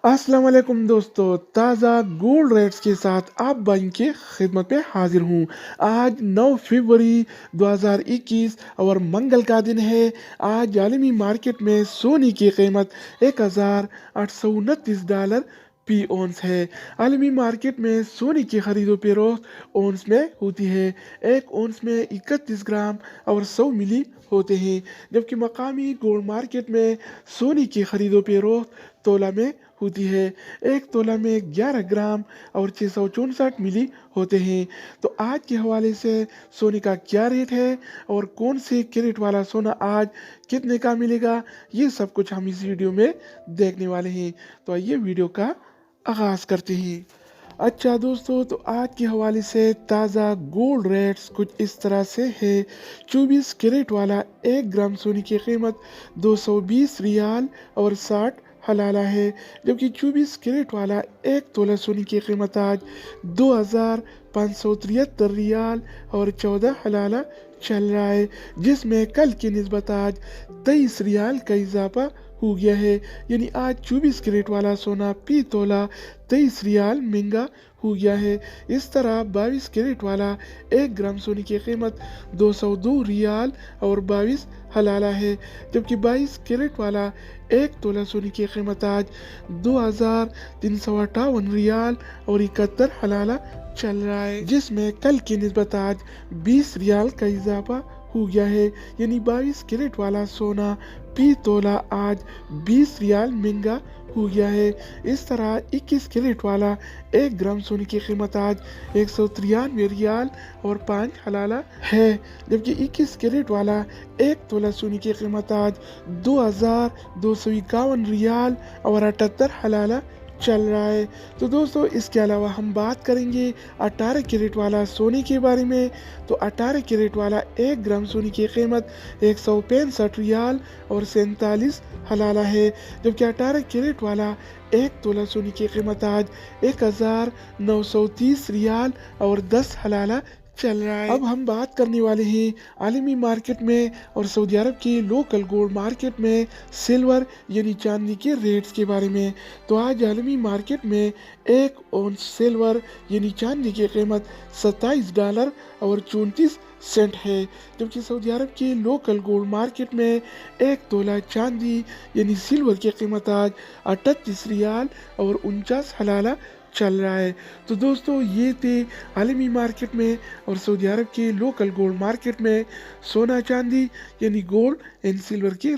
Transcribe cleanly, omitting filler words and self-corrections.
अस्सलाम वालेकुम दोस्तों, ताज़ा गोल्ड रेट्स के साथ आप भाई की खिदमत में हाजिर हूँ। आज 9 फरवरी 2021 और मंगल का दिन है। आज आलमी मार्केट में सोने की कीमत $1829 फी औंस है। आलमी मार्केट में सोने की खरीदो फरोख्त औंस में होती है। एक औंस में 31 ग्राम और 100 मिली होते हैं, जबकि मकामी गोल्ड मार्केट में सोने की खरीदो फरोख्त तोला में होती है। एक तोला में 11 ग्राम और 664 मिली होते हैं। तो आज के हवाले से सोने का क्या रेट है और कौन से कैरेट वाला सोना आज कितने का मिलेगा, ये सब कुछ हम इस वीडियो में देखने वाले हैं। तो आइए वीडियो का आगाज़ करते हैं। अच्छा दोस्तों, तो आज के हवाले से ताज़ा गोल्ड रेट्स कुछ इस तरह से है। 24 कैरेट वाला 1 ग्राम सोने की कीमत 220 रियाल और 60 हलाला है, जबकि 24 कैरेट वाला 1 तोला सोने की कीमत आज 2573 रियाल और 14 हलाला चल रहा है, जिसमें कल की निस्बत आज 23 रियाल का इजाफा हो गया है। यानी आज 24 कैरेट वाला सोना फी तोला 23 रियाल महंगा हो गया है। इस तरह 22 कैरेट वाला 1 ग्राम सोने की कीमत 202 रियाल और 22 हलाला है, जबकि 22 कैरेट वाला 1 तोला सोने की कीमत आज 2358 रियाल और 71 हलाला चल रहा है, जिसमें कल की निस्बत आज 20 रियाल का इजाफा हो गया है। यानी 22 कैरेट वाला सोना फी तोला आज 20 रियाल महंगा हो गया है। इस तरह 21 कैरेट वाला 1 ग्राम सोने की कीमत आज 193 रियाल और 5 हलाला है, जबकि 21 कैरेट वाला 1 तोला सोने की कीमत आज 2251 रियाल और 78 हलाला चल रहा है। तो दोस्तों, इसके अलावा हम बात करेंगे 18 कैरेट वाला सोने के बारे में। तो 18 कैरेट वाला 1 ग्राम सोने की कीमत 165 रियाल और 47 हलाला है, जबकि 18 कैरेट वाला 1 तोला सोने की कीमत आज 1930 रियाल और 10 हलाला चल रहा है। अब हम बात करने वाले हैं आलमी मार्केट में और सऊदी अरब की लोकल गोल्ड मार्केट में सिल्वर यानी चांदी के रेट्स के बारे में। तो आज आलमी मार्केट में 1 औंस सिल्वर यानी चांदी की कीमत $27 और 34 सेंट है, जबकि सऊदी अरब की लोकल गोल्ड मार्केट में 1 तोला चांदी यानी सिल्वर की कीमत आज 38 रियाल और 49 हलाला चल रहा है। तो दोस्तों, ये थे आलमी मार्केट में और सऊदी अरब के लोकल गोल्ड मार्केट में सोना चांदी यानी गोल्ड एंड सिल्वर के